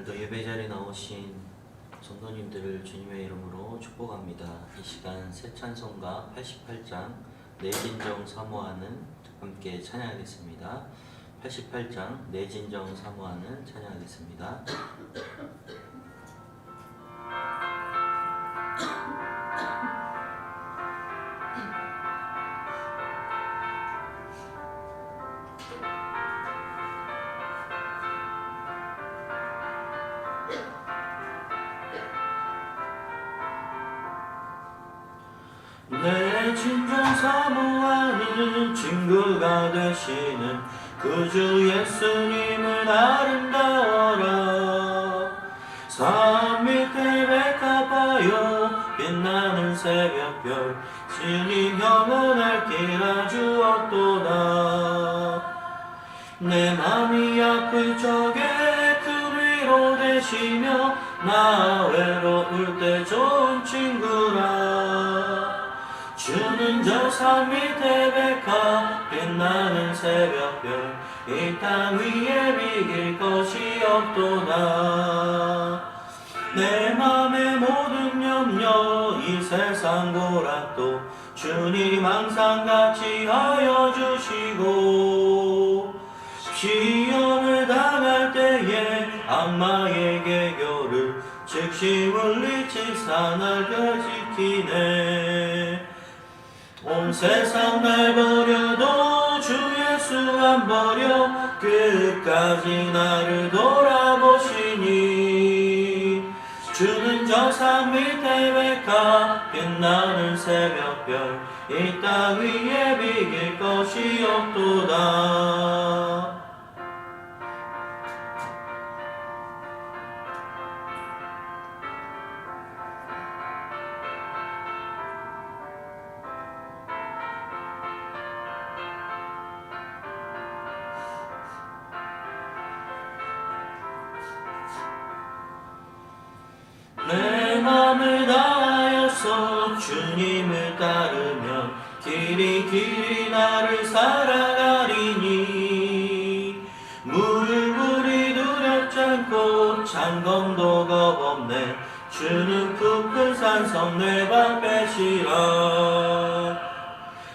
오늘도 예배 자리에 나오신 성도님들을 주님의 이름으로 축복합니다. 이 시간 새 찬송가 88장 내 진정 사모하는 함께 찬양하겠습니다. 88장 내 진정 사모하는 찬양하겠습니다. 내 진정 사모하는 친구가 되시는 구주 예수님은 아름다워라. 산 밑에 백합하여 빛나는 새벽별 주님 영원할 길 아주 없도다. 내 맘이 아플 적에 그 위로 되시며 나 외로울 때 좋은 친구라. 주는 저 산 밑에 백합 빛나는 새벽별 이 땅 위에 비길 것이 없도다. 내 맘의 모든 염려 이 세상 고락도 주님 항상 같이 하여 주시고 시험을 당할 때에 악마의 개교를 즉시 물리치사 날 지키네. 온 세상 날 버려도 주 예수 안 버려 끝까지 나를 돌아보시니. 주는 저 산 밑에 백합 빛나는 새벽별 이 땅 위에 비길 것이 없도다. 내 맘을 다하여서 주님을 따르면 길이 나를 살아가리니. 물불이 두렵지 않고 창검도 겁없네. 주는 푸른 산성 내 방패시라.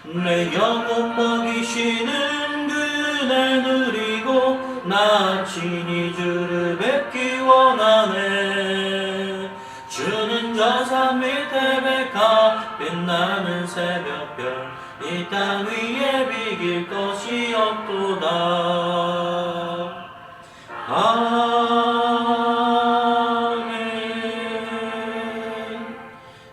내 영혼 먹이시는 그날 누리고 나 친히 주를 뵙기 원하네. 주는 저 산 밑에 백합 빛나는 새벽별 이 땅 위에 비길 것이 없도다. 아멘.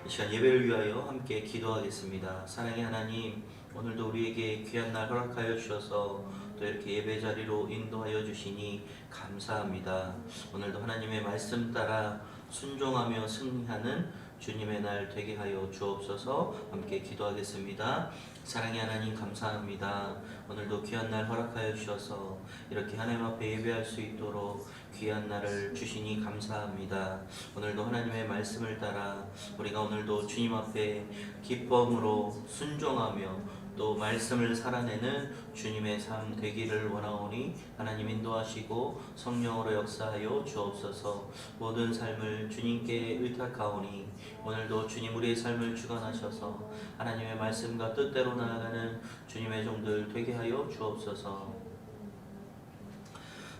이 시간 예배를 위하여 함께 기도하겠습니다. 사랑의 하나님, 오늘도 우리에게 귀한 날 허락하여 주셔서 또 이렇게 예배 자리로 인도하여 주시니 감사합니다. 오늘도 하나님의 말씀 따라 순종하며 승리하는 주님의 날 되게 하여 주옵소서. 함께 기도하겠습니다. 사랑의 하나님 감사합니다. 오늘도 귀한 날 허락하여 주셔서 이렇게 하나님 앞에 예배할 수 있도록 귀한 날을 주시니 감사합니다. 오늘도 하나님의 말씀을 따라 우리가 오늘도 주님 앞에 기쁨으로 순종하며 또 말씀을 살아내는 주님의 삶 되기를 원하오니 하나님 인도하시고 성령으로 역사하여 주옵소서. 모든 삶을 주님께 의탁하오니 오늘도 주님 우리의 삶을 주관하셔서 하나님의 말씀과 뜻대로 나아가는 주님의 종들 되게 하여 주옵소서.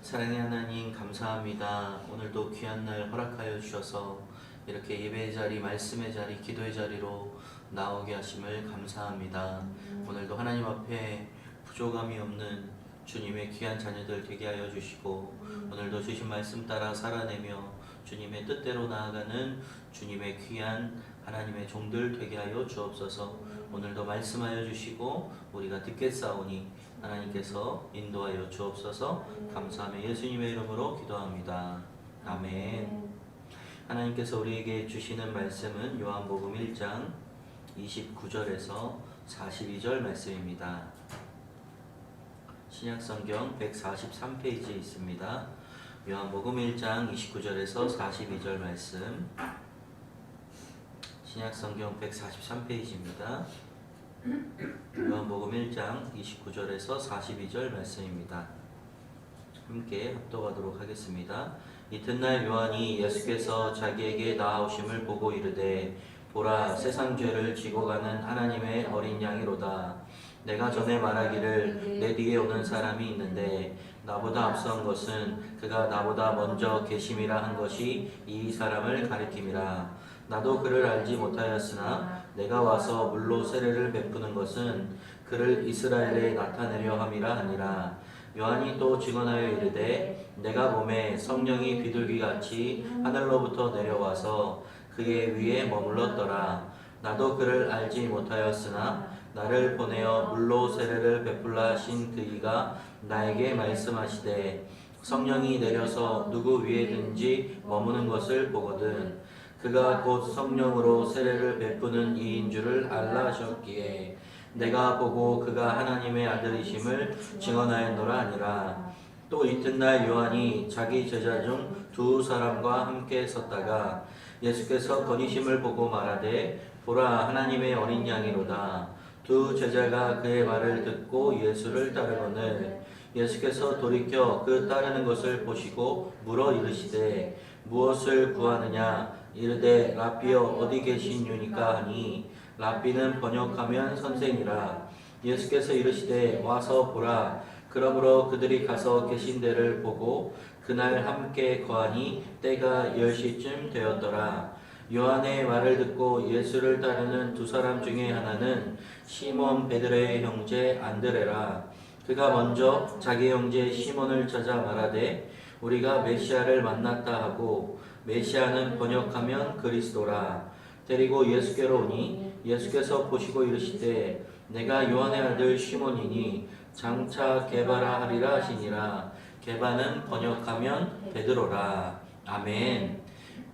사랑의 하나님 감사합니다. 오늘도 귀한 날 허락하여 주셔서 이렇게 예배의 자리, 말씀의 자리, 기도의 자리로 나오게 하심을 감사합니다. 오늘도 하나님 앞에 부족함이 없는 주님의 귀한 자녀들 되게 하여 주시고 오늘도 주신 말씀 따라 살아내며 주님의 뜻대로 나아가는 주님의 귀한 하나님의 종들 되게 하여 주옵소서. 오늘도 말씀하여 주시고 우리가 듣겠사오니 하나님께서 인도하여 주옵소서. 감사하며 예수님의 이름으로 기도합니다. 아멘. 하나님께서 우리에게 주시는 말씀은 요한복음 1장 29절에서 42절 말씀입니다. 신약성경 143페이지에 있습니다. 요한복음 1장 29절에서 42절 말씀, 신약성경 143페이지입니다. 요한복음 1장 29절에서 42절 말씀입니다. 함께 합독하도록 하겠습니다. 이튿날 요한이 예수께서 자기에게 나아오심을 보고 이르되 보라 세상 죄를 지고 가는 하나님의 어린 양이로다. 내가 전에 말하기를 내 뒤에 오는 사람이 있는데 나보다 앞선 것은 그가 나보다 먼저 계심이라 한 것이 이 사람을 가리킴이라. 나도 그를 알지 못하였으나 내가 와서 물로 세례를 베푸는 것은 그를 이스라엘에 나타내려 함이라 하니라. 요한이 또 증언하여 이르되 내가 보매 성령이 비둘기같이 하늘로부터 내려와서 그의 위에 머물렀더라. 나도 그를 알지 못하였으나 나를 보내어 물로 세례를 베풀라 하신 그이가 나에게 말씀하시되 성령이 내려서 누구 위에든지 머무는 것을 보거든 그가 곧 성령으로 세례를 베푸는 이인 줄을 알라 하셨기에 내가 보고 그가 하나님의 아들이심을 증언하였노라 하니라. 또 이튿날 요한이 자기 제자 중 두 사람과 함께 섰다가 예수께서 거니심을 보고 말하되 보라 하나님의 어린 양이로다. 두 제자가 그의 말을 듣고 예수를 따르거늘 예수께서 돌이켜 그 따르는 것을 보시고 물어 이르시되 무엇을 구하느냐 이르되 라삐여 어디 계신 유니까 하니 라삐는 번역하면 선생이라. 예수께서 이르시되 와서 보라. 그러므로 그들이 가서 계신 데를 보고 그날 함께 거하니 때가 10시쯤 되었더라. 요한의 말을 듣고 예수를 따르는 두 사람 중에 하나는 시몬 베드로의 형제 안드레라. 그가 먼저 자기 형제 시몬을 찾아 말하되 우리가 메시아를 만났다 하고 메시아는 번역하면 그리스도라. 데리고 예수께로 오니 예수께서 보시고 이르시되 내가 요한의 아들 시몬이니 장차 게바라 하리라 하시니라. 게바는 번역하면 베드로라. 아멘.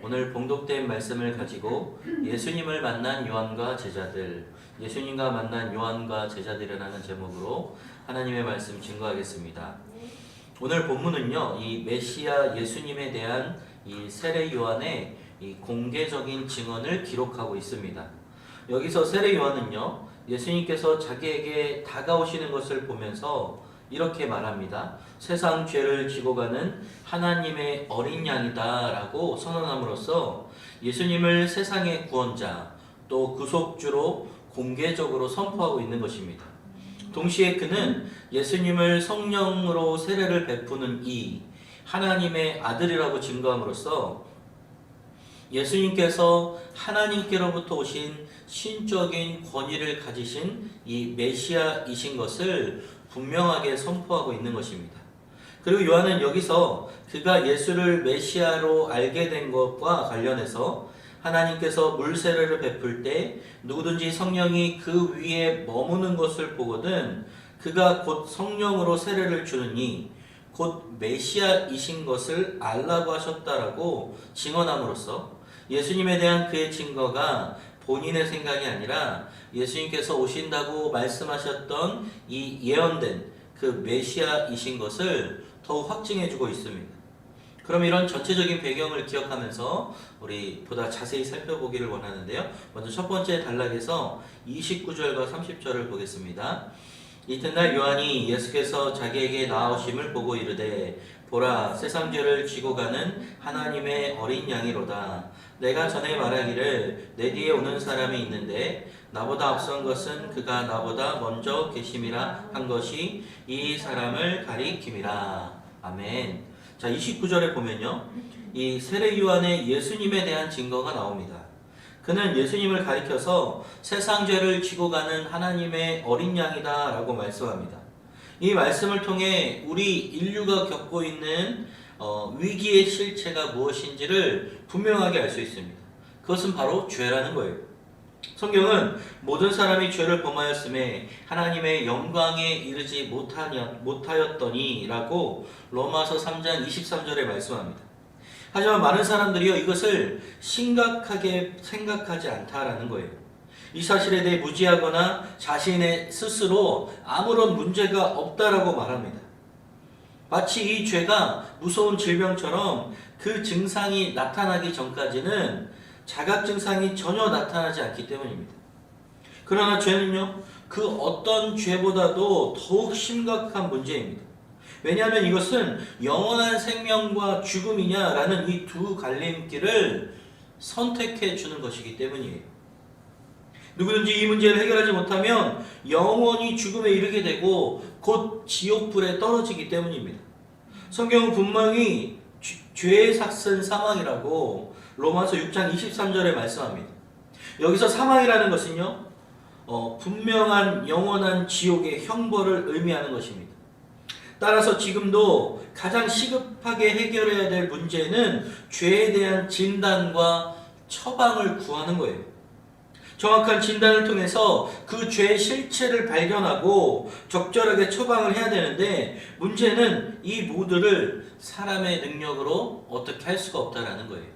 오늘 봉독된 말씀을 가지고 예수님을 만난 요한과 제자들, 예수님과 만난 요한과 제자들이라는 제목으로 하나님의 말씀 증거하겠습니다. 오늘 본문은요, 이 메시아 예수님에 대한 이 세례 요한의 이 공개적인 증언을 기록하고 있습니다. 여기서 세례 요한은요, 예수님께서 자기에게 다가오시는 것을 보면서 이렇게 말합니다. 세상 죄를 지고 가는 하나님의 어린 양이다 라고 선언함으로써 예수님을 세상의 구원자 또 구속주로 공개적으로 선포하고 있는 것입니다. 동시에 그는 예수님을 성령으로 세례를 베푸는 이 하나님의 아들이라고 증거함으로써 예수님께서 하나님께로부터 오신 신적인 권위를 가지신 이 메시아이신 것을 분명하게 선포하고 있는 것입니다. 그리고 요한은 여기서 그가 예수를 메시아로 알게 된 것과 관련해서 하나님께서 물세례를 베풀 때 누구든지 성령이 그 위에 머무는 것을 보거든 그가 곧 성령으로 세례를 주느니 곧 메시아이신 것을 알라고 하셨다라고 증언함으로써 예수님에 대한 그의 증거가 본인의 생각이 아니라 예수님께서 오신다고 말씀하셨던 이 예언된 그 메시아이신 것을 더욱 확증해주고 있습니다. 그럼 이런 전체적인 배경을 기억하면서 우리 보다 자세히 살펴보기를 원하는데요. 먼저 첫 번째 단락에서 29절과 30절을 보겠습니다. 이튿날 요한이 예수께서 자기에게 나아오심을 보고 이르되 보라 세상 죄를 지고 가는 하나님의 어린 양이로다. 내가 전에 말하기를 내 뒤에 오는 사람이 있는데 나보다 앞선 것은 그가 나보다 먼저 계심이라 한 것이 이 사람을 가리킴이라. 아멘. 자, 29절에 보면요, 이 세례 요한의 예수님에 대한 증거가 나옵니다. 그는 예수님을 가리켜서 세상 죄를 지고 가는 하나님의 어린 양이다 라고 말씀합니다. 이 말씀을 통해 우리 인류가 겪고 있는 위기의 실체가 무엇인지를 분명하게 알 수 있습니다. 그것은 바로 죄라는 거예요. 성경은 모든 사람이 죄를 범하였음에 하나님의 영광에 이르지 못하였더니 라고 로마서 3장 23절에 말씀합니다. 하지만 많은 사람들이요 이것을 심각하게 생각하지 않다라는 거예요. 이 사실에 대해 무지하거나 자신의 스스로 아무런 문제가 없다라고 말합니다. 마치 이 죄가 무서운 질병처럼 그 증상이 나타나기 전까지는 자각 증상이 전혀 나타나지 않기 때문입니다. 그러나 죄는요, 그 어떤 죄보다도 더욱 심각한 문제입니다. 왜냐하면 이것은 영원한 생명과 죽음이냐라는 이 두 갈림길을 선택해 주는 것이기 때문이에요. 누구든지 이 문제를 해결하지 못하면 영원히 죽음에 이르게 되고 곧 지옥불에 떨어지기 때문입니다. 성경은 분명히 죄의 삭슨 사망이라고 로마서 6장 23절에 말씀합니다. 여기서 사망이라는 것은요, 분명한 영원한 지옥의 형벌을 의미하는 것입니다. 따라서 지금도 가장 시급하게 해결해야 될 문제는 죄에 대한 진단과 처방을 구하는 거예요. 정확한 진단을 통해서 그 죄의 실체를 발견하고 적절하게 처방을 해야 되는데, 문제는 이 모두를 사람의 능력으로 어떻게 할 수가 없다라는 거예요.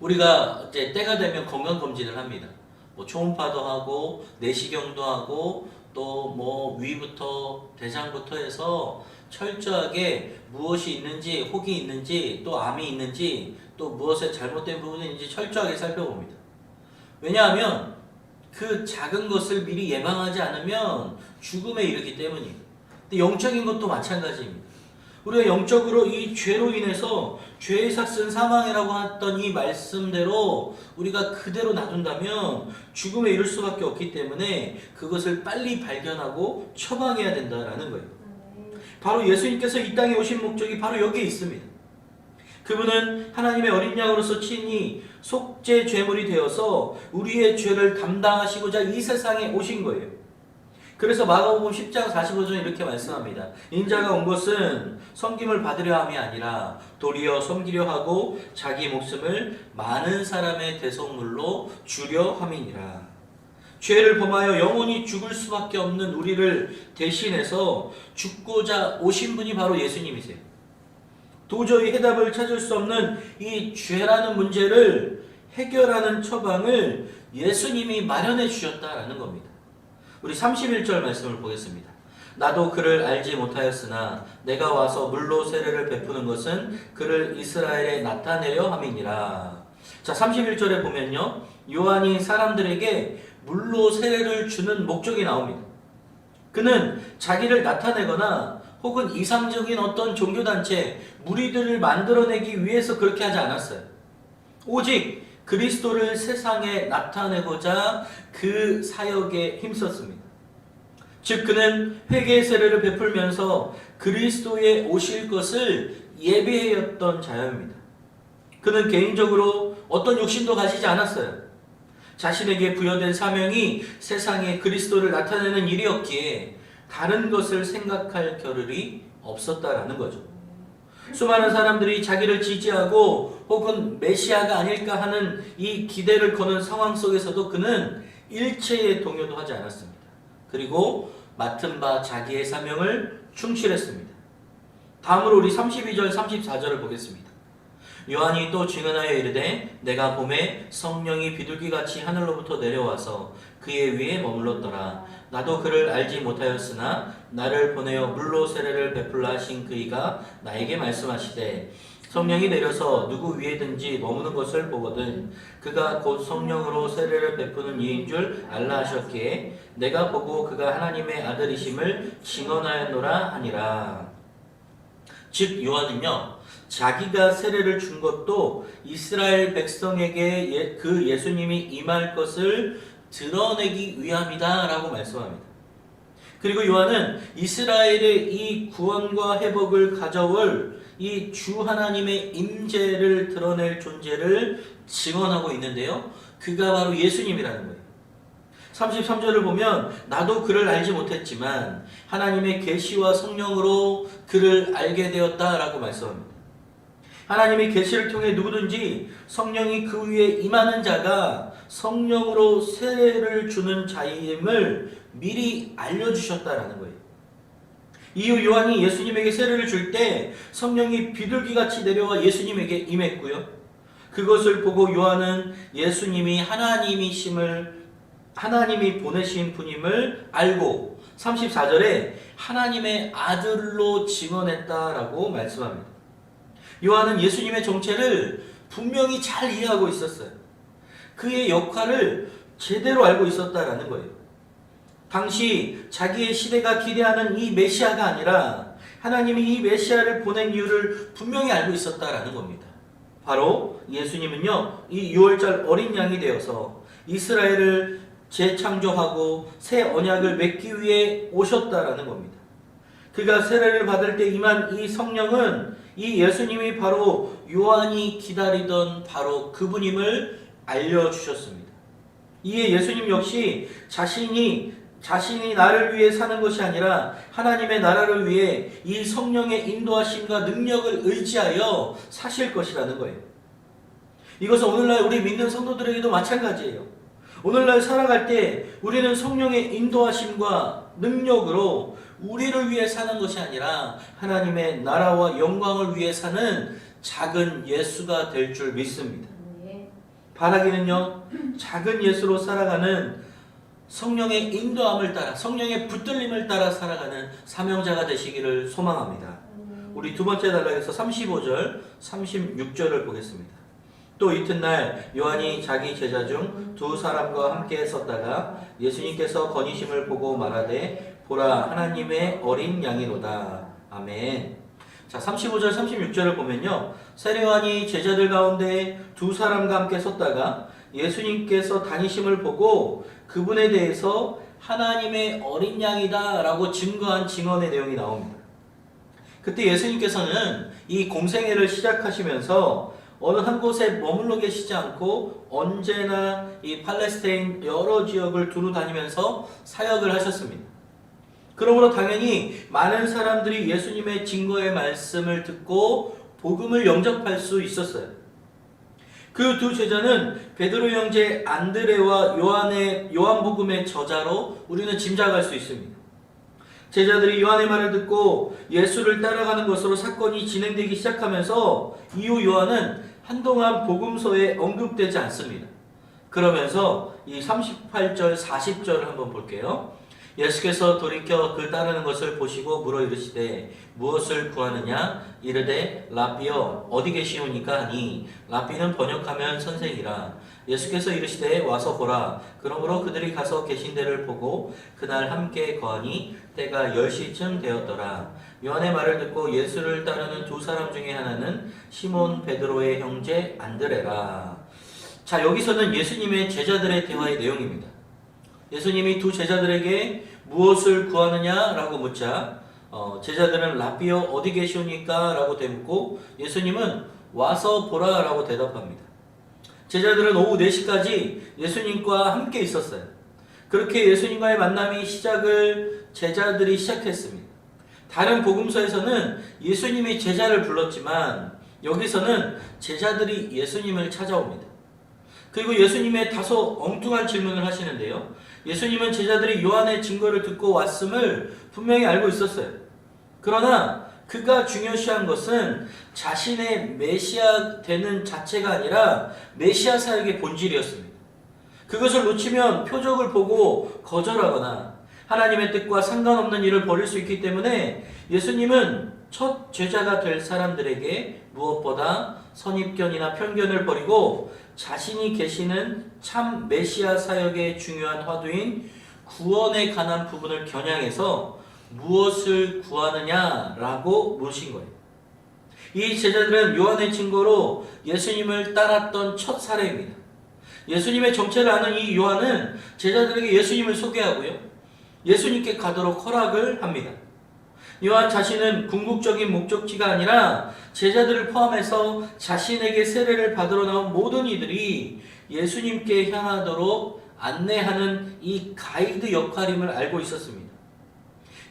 우리가 이제 때가 되면 건강검진을 합니다. 뭐 초음파도 하고 내시경도 하고 또 뭐 위부터 대장부터 해서 철저하게 무엇이 있는지, 혹이 있는지, 또 암이 있는지, 또 무엇에 잘못된 부분이 있는지 철저하게 살펴봅니다. 왜냐하면 그 작은 것을 미리 예방하지 않으면 죽음에 이르기 때문이에요. 근데 영적인 것도 마찬가지입니다. 우리가 영적으로 이 죄로 인해서 죄의 삭슨 사망이라고 했던 이 말씀대로 우리가 그대로 놔둔다면 죽음에 이를 수밖에 없기 때문에 그것을 빨리 발견하고 처방해야 된다라는 거예요. 바로 예수님께서 이 땅에 오신 목적이 바로 여기에 있습니다. 그분은 하나님의 어린 양으로서 친히 속죄 제물이 되어서 우리의 죄를 담당하시고자 이 세상에 오신 거예요. 그래서 마가복음 10장 45절 이렇게 말씀합니다. 인자가 온 것은 섬김을 받으려 함이 아니라 도리어 섬기려 하고 자기 목숨을 많은 사람의 대속물로 주려 함이니라. 죄를 범하여 영원히 죽을 수밖에 없는 우리를 대신해서 죽고자 오신 분이 바로 예수님이세요. 도저히 해답을 찾을 수 없는 이 죄라는 문제를 해결하는 처방을 예수님이 마련해 주셨다라는 겁니다. 우리 31절 말씀을 보겠습니다. 나도 그를 알지 못하였으나 내가 와서 물로 세례를 베푸는 것은 그를 이스라엘에 나타내려 함이니라. 자, 31절에 보면요, 요한이 사람들에게 물로 세례를 주는 목적이 나옵니다. 그는 자기를 나타내거나 혹은 이상적인 어떤 종교단체, 무리들을 만들어내기 위해서 그렇게 하지 않았어요. 오직 그리스도를 세상에 나타내고자 그 사역에 힘썼습니다. 즉 그는 회개의 세례를 베풀면서 그리스도의 오실 것을 예비하였던 자였습니다. 그는 개인적으로 어떤 욕심도 가지지 않았어요. 자신에게 부여된 사명이 세상에 그리스도를 나타내는 일이었기에 다른 것을 생각할 겨를이 없었다라는 거죠. 수많은 사람들이 자기를 지지하고 혹은 메시아가 아닐까 하는 이 기대를 거는 상황 속에서도 그는 일체의 동요도 하지 않았습니다. 그리고 맡은 바 자기의 사명을 충실했습니다. 다음으로 우리 32절 34절을 보겠습니다. 요한이 또 증언하여 이르되 내가 봄에 성령이 비둘기같이 하늘로부터 내려와서 그의 위에 머물렀더라. 나도 그를 알지 못하였으나 나를 보내어 물로 세례를 베풀라 하신 그이가 나에게 말씀하시되 성령이 내려서 누구 위에든지 머무는 것을 보거든 그가 곧 성령으로 세례를 베푸는 이인 줄 알라 하셨기에 내가 보고 그가 하나님의 아들이심을 증언하였노라 하니라. 즉 요한은요, 자기가 세례를 준 것도 이스라엘 백성에게 그 예수님이 임할 것을 드러내기 위함이다 라고 말씀합니다. 그리고 요한은 이스라엘의 이 구원과 회복을 가져올 이 주 하나님의 임재를 드러낼 존재를 증언하고 있는데요, 그가 바로 예수님이라는 거예요. 33절을 보면 나도 그를 알지 못했지만 하나님의 계시와 성령으로 그를 알게 되었다라고 말씀합니다. 하나님의 계시를 통해 누구든지 성령이 그 위에 임하는 자가 성령으로 세례를 주는 자임을 미리 알려주셨다라는 거예요. 이후 요한이 예수님에게 세례를 줄 때 성령이 비둘기같이 내려와 예수님에게 임했고요. 그것을 보고 요한은 예수님이 하나님이 보내신 분임을 알고 34절에 하나님의 아들로 증언했다라고 말씀합니다. 요한은 예수님의 정체를 분명히 잘 이해하고 있었어요. 그의 역할을 제대로 알고 있었다라는 거예요. 당시 자기의 시대가 기대하는 이 메시아가 아니라 하나님이 이 메시아를 보낸 이유를 분명히 알고 있었다라는 겁니다. 바로 예수님은요, 이 6월절 어린 양이 되어서 이스라엘을 재창조하고 새 언약을 맺기 위해 오셨다라는 겁니다. 그가 세례를 받을 때 임한 이 성령은 이 예수님이 바로 요한이 기다리던 바로 그분임을 알려주셨습니다. 이에 예수님 역시 자신이 나를 위해 사는 것이 아니라 하나님의 나라를 위해 이 성령의 인도하심과 능력을 의지하여 사실 것이라는 거예요. 이것은 오늘날 우리 믿는 성도들에게도 마찬가지예요. 오늘날 살아갈 때 우리는 성령의 인도하심과 능력으로 우리를 위해 사는 것이 아니라 하나님의 나라와 영광을 위해 사는 작은 예수가 될 줄 믿습니다. 바라기는요, 작은 예수로 살아가는 성령의 인도함을 따라, 성령의 붙들림을 따라 살아가는 사명자가 되시기를 소망합니다. 우리 두 번째 단락에서 35절, 36절을 보겠습니다. 또 이튿날 요한이 자기 제자 중 두 사람과 함께 섰다가 예수님께서 거니심을 보고 말하되 보라 하나님의 어린 양이로다. 아멘. 자, 35절 36절을 보면요, 세례 요한이 제자들 가운데 두 사람과 함께 섰다가 예수님께서 다니심을 보고 그분에 대해서 하나님의 어린 양이다 라고 증거한 증언의 내용이 나옵니다. 그때 예수님께서는 이 공생애를 시작하시면서 어느 한 곳에 머물러 계시지 않고 언제나 이 팔레스타인 여러 지역을 두루 다니면서 사역을 하셨습니다. 그러므로 당연히 많은 사람들이 예수님의 증거의 말씀을 듣고 복음을 영접할 수 있었어요. 그 두 제자는 베드로 형제 안드레와 요한복음의 저자로 우리는 짐작할 수 있습니다. 제자들이 요한의 말을 듣고 예수를 따라가는 것으로 사건이 진행되기 시작하면서 이후 요한은 한동안 복음서에 언급되지 않습니다. 그러면서 이 38절 40절을 한번 볼게요. 예수께서 돌이켜 그 따르는 것을 보시고 물어 이르시되 무엇을 구하느냐? 이르되 라삐여 어디 계시오니까 하니 라삐는 번역하면 선생이라. 예수께서 이르시되 와서 보라. 그러므로 그들이 가서 계신 데를 보고 그날 함께 거하니 때가 10시쯤 되었더라. 요한의 말을 듣고 예수를 따르는 두 사람 중에 하나는 시몬 베드로의 형제 안드레라. 자, 여기서는 예수님의 제자들의 대화의 내용입니다. 예수님이 두 제자들에게 무엇을 구하느냐라고 묻자 제자들은 라삐여 어디 계시오니까 라고 대묻고 예수님은 와서 보라 라고 대답합니다. 제자들은 오후 4시까지 예수님과 함께 있었어요. 그렇게 예수님과의 만남이 제자들이 시작했습니다. 다른 복음서에서는 예수님이 제자를 불렀지만 여기서는 제자들이 예수님을 찾아옵니다. 그리고 예수님의 다소 엉뚱한 질문을 하시는데요. 예수님은 제자들이 요한의 증거를 듣고 왔음을 분명히 알고 있었어요. 그러나 그가 중요시한 것은 자신의 메시아 되는 자체가 아니라 메시아 사역의 본질이었습니다. 그것을 놓치면 표적을 보고 거절하거나 하나님의 뜻과 상관없는 일을 벌일 수 있기 때문에 예수님은 첫 제자가 될 사람들에게 무엇보다 선입견이나 편견을 버리고 자신이 계시는 참 메시아 사역의 중요한 화두인 구원에 관한 부분을 겨냥해서 무엇을 구하느냐라고 물으신 거예요. 이 제자들은 요한의 증거로 예수님을 따랐던 첫 사례입니다. 예수님의 정체를 아는 이 요한은 제자들에게 예수님을 소개하고요, 예수님께 가도록 허락을 합니다. 요한 자신은 궁극적인 목적지가 아니라 제자들을 포함해서 자신에게 세례를 받으러 나온 모든 이들이 예수님께 향하도록 안내하는 이 가이드 역할임을 알고 있었습니다.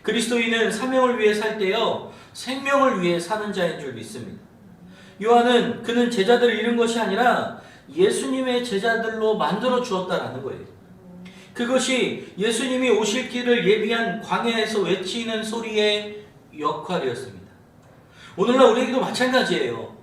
그리스도인은 사명을 위해 살 때요, 생명을 위해 사는 자인 줄 믿습니다. 요한은 그는 제자들을 잃은 것이 아니라 예수님의 제자들로 만들어 주었다라는 거예요. 그것이 예수님이 오실 길을 예비한 광야에서 외치는 소리의 역할이었습니다. 오늘날 우리에게도 마찬가지예요.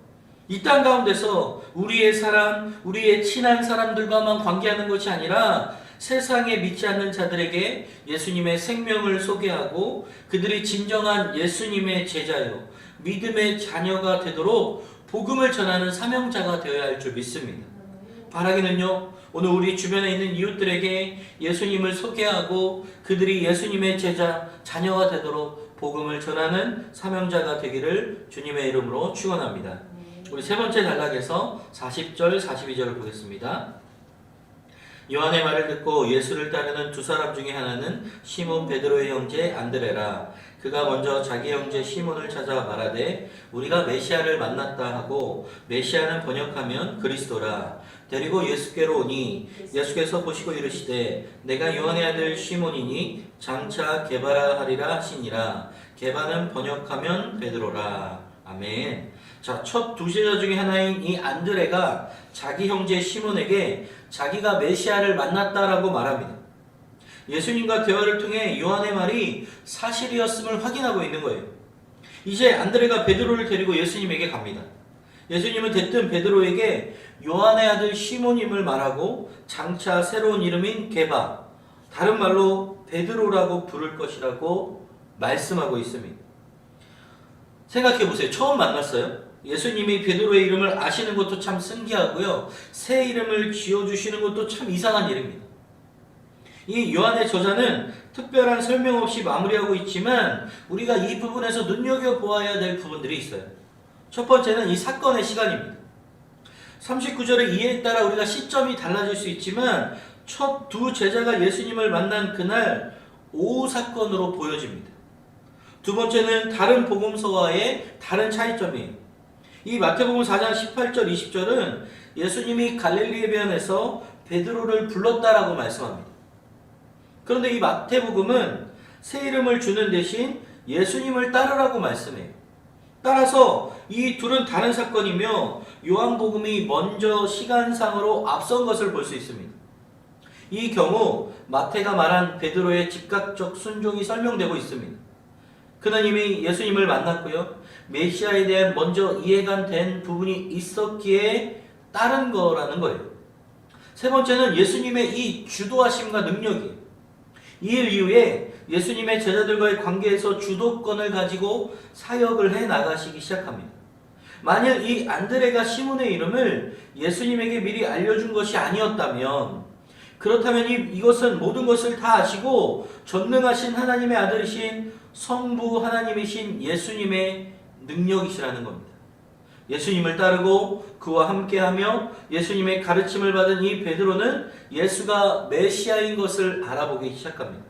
이 땅 가운데서 우리의 사람, 우리의 친한 사람들과만 관계하는 것이 아니라 세상에 믿지 않는 자들에게 예수님의 생명을 소개하고 그들이 진정한 예수님의 제자요, 믿음의 자녀가 되도록 복음을 전하는 사명자가 되어야 할 줄 믿습니다. 바라기는요, 오늘 우리 주변에 있는 이웃들에게 예수님을 소개하고 그들이 예수님의 제자, 자녀가 되도록 복음을 전하는 사명자가 되기를 주님의 이름으로 축원합니다. 우리 세 번째 단락에서 40절, 42절을 보겠습니다. 요한의 말을 듣고 예수를 따르는 두 사람 중에 하나는 시몬 베드로의 형제 안드레라. 그가 먼저 자기 형제 시몬을 찾아 말하되 우리가 메시아를 만났다 하고, 메시아는 번역하면 그리스도라. 데리고 예수께로 오니 예수께서 보시고 이르시되 내가 요한의 아들 시몬이니 장차 게바라 하리라 하시니라. 게바는 번역하면 베드로라. 아멘. 자, 첫 두 제자 중에 하나인 이 안드레가 자기 형제 시몬에게 자기가 메시아를 만났다라고 말합니다. 예수님과 대화를 통해 요한의 말이 사실이었음을 확인하고 있는 거예요. 이제 안드레가 베드로를 데리고 예수님에게 갑니다. 예수님은 대뜸 베드로에게 요한의 아들 시몬임을 말하고 장차 새로운 이름인 게바, 다른 말로 베드로라고 부를 것이라고 말씀하고 있습니다. 생각해 보세요. 처음 만났어요. 예수님이 베드로의 이름을 아시는 것도 참 신기하고요. 새 이름을 지어주시는 것도 참 이상한 일입니다. 이 요한의 저자는 특별한 설명 없이 마무리하고 있지만 우리가 이 부분에서 눈여겨보아야 될 부분들이 있어요. 첫 번째는 이 사건의 시간입니다. 39절의 이해에 따라 우리가 시점이 달라질 수 있지만 첫 두 제자가 예수님을 만난 그날 오후 사건으로 보여집니다. 두 번째는 다른 복음서와의 다른 차이점이에요. 이 마태복음 4장 18절 20절은 예수님이 갈릴리에 변에서 베드로를 불렀다라고 말씀합니다. 그런데 이 마태복음은 새 이름을 주는 대신 예수님을 따르라고 말씀해요. 따라서 이 둘은 다른 사건이며 요한복음이 먼저 시간상으로 앞선 것을 볼 수 있습니다. 이 경우 마태가 말한 베드로의 즉각적 순종이 설명되고 있습니다. 그는 이미 예수님을 만났고요. 메시아에 대한 먼저 이해가 된 부분이 있었기에 따른 거라는 거예요. 세 번째는 예수님의 이 주도하심과 능력이에요. 이 일 이후에 예수님의 제자들과의 관계에서 주도권을 가지고 사역을 해 나가시기 시작합니다. 만일 이 안드레가 시몬의 이름을 예수님에게 미리 알려준 것이 아니었다면, 그렇다면 이것은 모든 것을 다 아시고 전능하신 하나님의 아들이신 성부 하나님이신 예수님의 능력이시라는 겁니다. 예수님을 따르고 그와 함께하며 예수님의 가르침을 받은 이 베드로는 예수가 메시아인 것을 알아보기 시작합니다.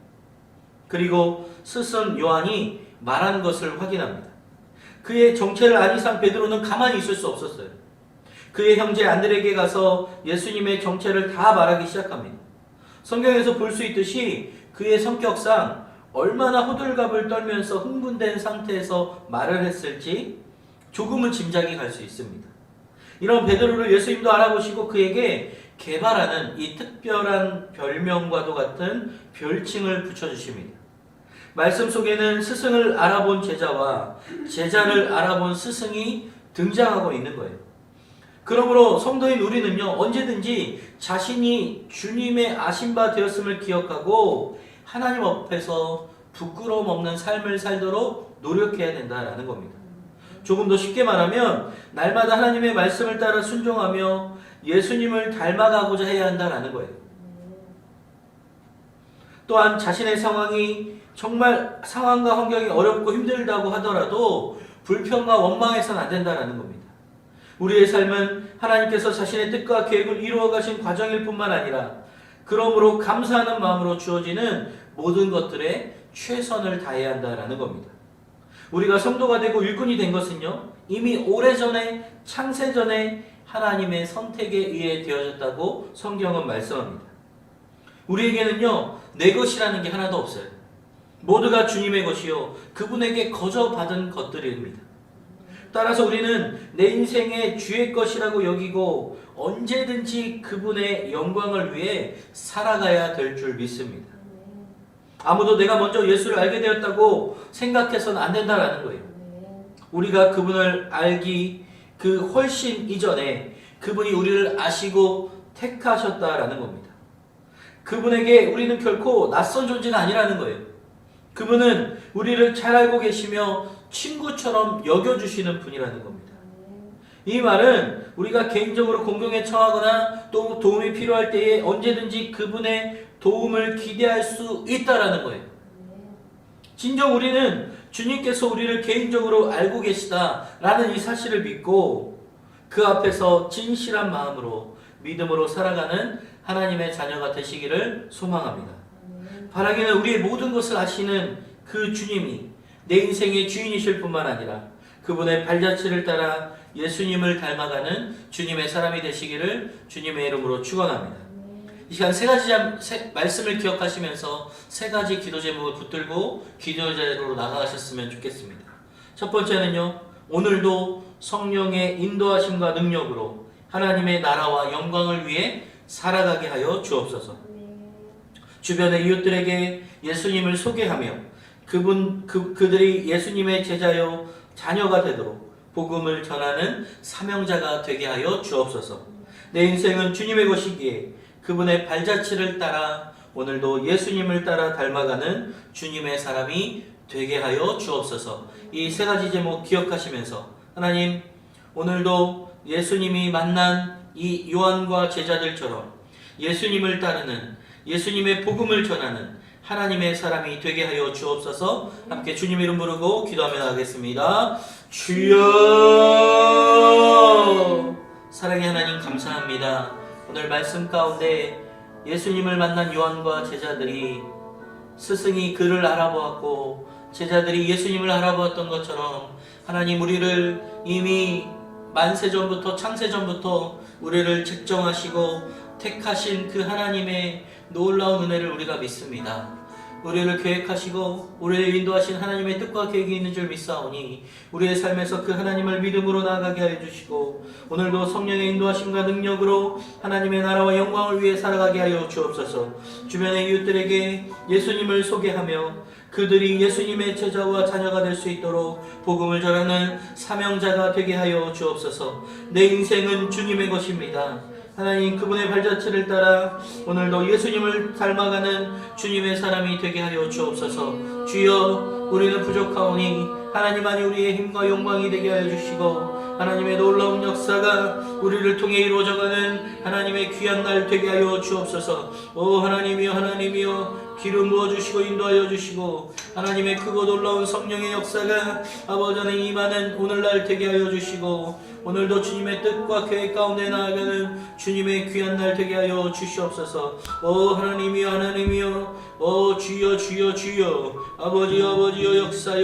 그리고 스승 요한이 말한 것을 확인합니다. 그의 정체를 안 이상 베드로는 가만히 있을 수 없었어요. 그의 형제 안드레에게 가서 예수님의 정체를 다 말하기 시작합니다. 성경에서 볼 수 있듯이 그의 성격상 얼마나 호들갑을 떨면서 흥분된 상태에서 말을 했을지 조금은 짐작이 갈 수 있습니다. 이런 베드로를 예수님도 알아보시고 그에게 게바라는 이 특별한 별명과도 같은 별칭을 붙여주십니다. 말씀 속에는 스승을 알아본 제자와 제자를 알아본 스승이 등장하고 있는 거예요. 그러므로 성도인 우리는요, 언제든지 자신이 주님의 아신 바 되었음을 기억하고 하나님 앞에서 부끄러움 없는 삶을 살도록 노력해야 된다라는 겁니다. 조금 더 쉽게 말하면 날마다 하나님의 말씀을 따라 순종하며 예수님을 닮아가고자 해야 한다라는 거예요. 또한 자신의 상황이 정말 상황과 환경이 어렵고 힘들다고 하더라도 불평과 원망해서는 안 된다라는 겁니다. 우리의 삶은 하나님께서 자신의 뜻과 계획을 이루어 가신 과정일 뿐만 아니라 그러므로 감사하는 마음으로 주어지는 모든 것들에 최선을 다해야 한다라는 겁니다. 우리가 성도가 되고 일꾼이 된 것은요, 이미 오래전에 창세전에 하나님의 선택에 의해 되어졌다고 성경은 말씀합니다. 우리에게는요, 내 것이라는 게 하나도 없어요. 모두가 주님의 것이요 그분에게 거저 받은 것들입니다. 따라서 우리는 내 인생의 주의 것이라고 여기고 언제든지 그분의 영광을 위해 살아가야 될 줄 믿습니다. 아무도 내가 먼저 예수를 알게 되었다고 생각해서는 안 된다라는 거예요. 우리가 그분을 알기 그 훨씬 이전에 그분이 우리를 아시고 택하셨다라는 겁니다. 그분에게 우리는 결코 낯선 존재가 아니라는 거예요. 그분은 우리를 잘 알고 계시며 친구처럼 여겨주시는 분이라는 겁니다. 이 말은 우리가 개인적으로 공경에 처하거나 또 도움이 필요할 때에 언제든지 그분의 도움을 기대할 수 있다라는 거예요. 진정 우리는 주님께서 우리를 개인적으로 알고 계시다라는 이 사실을 믿고 그 앞에서 진실한 마음으로 믿음으로 살아가는 하나님의 자녀가 되시기를 소망합니다. 바라기는 우리의 모든 것을 아시는 그 주님이 내 인생의 주인이실 뿐만 아니라 그분의 발자취를 따라 예수님을 닮아가는 주님의 사람이 되시기를 주님의 이름으로 축원합니다. 이 시간 세 가지 말씀을 기억하시면서 세 가지 기도 제목을 붙들고 기도 자리로 나가셨으면 좋겠습니다. 첫 번째는요, 오늘도 성령의 인도하심과 능력으로 하나님의 나라와 영광을 위해 살아가게 하여 주옵소서. 주변의 이웃들에게 예수님을 소개하며 그들이 예수님의 제자요 자녀가 되도록 복음을 전하는 사명자가 되게 하여 주옵소서. 내 인생은 주님의 것이기에 그분의 발자취를 따라 오늘도 예수님을 따라 닮아가는 주님의 사람이 되게 하여 주옵소서. 이 세 가지 제목 기억하시면서 하나님, 오늘도 예수님이 만난 이 요한과 제자들처럼 예수님을 따르는 예수님의 복음을 전하는 하나님의 사람이 되게 하여 주옵소서. 함께 주님 이름 부르고 기도하며 나가겠습니다. 주여! 사랑의 하나님 감사합니다. 오늘 말씀 가운데 예수님을 만난 요한과 제자들이 스승이 그를 알아보았고 제자들이 예수님을 알아보았던 것처럼 하나님, 우리를 이미 만세전부터 창세전부터 우리를 책정하시고 택하신 그 하나님의 놀라운 은혜를 우리가 믿습니다. 우리를 계획하시고 우리를 인도하신 하나님의 뜻과 계획이 있는 줄 믿사오니 우리의 삶에서 그 하나님을 믿음으로 나아가게 하여 주시고 오늘도 성령의 인도하심과 능력으로 하나님의 나라와 영광을 위해 살아가게 하여 주옵소서. 주변의 이웃들에게 예수님을 소개하며 그들이 예수님의 제자와 자녀가 될 수 있도록 복음을 전하는 사명자가 되게 하여 주옵소서. 내 인생은 주님의 것입니다. 하나님, 그분의 발자취를 따라 오늘도 예수님을 닮아가는 주님의 사람이 되게 하여 주옵소서. 주여, 우리는 부족하오니 하나님만이 우리의 힘과 영광이 되게 하여 주시고 하나님의 놀라운 역사가 우리를 통해 이루어져가는 하나님의 귀한 날 되게 하여 주옵소서. 오 하나님이여, 하나님이여, 기름 부어주시고 인도하여 주시고 하나님의 크고 놀라운 성령의 역사가 아버지 안에 임하는 오늘날 되게 하여 주시고 오늘도 주님의 뜻과 계획 가운데 나아가는 주님의 귀한 날 되게 하여 주시옵소서. 오 하나님이여, 하나님이여, 오 주여, 주여, 주여, 아버지여, 아버지여, 역사여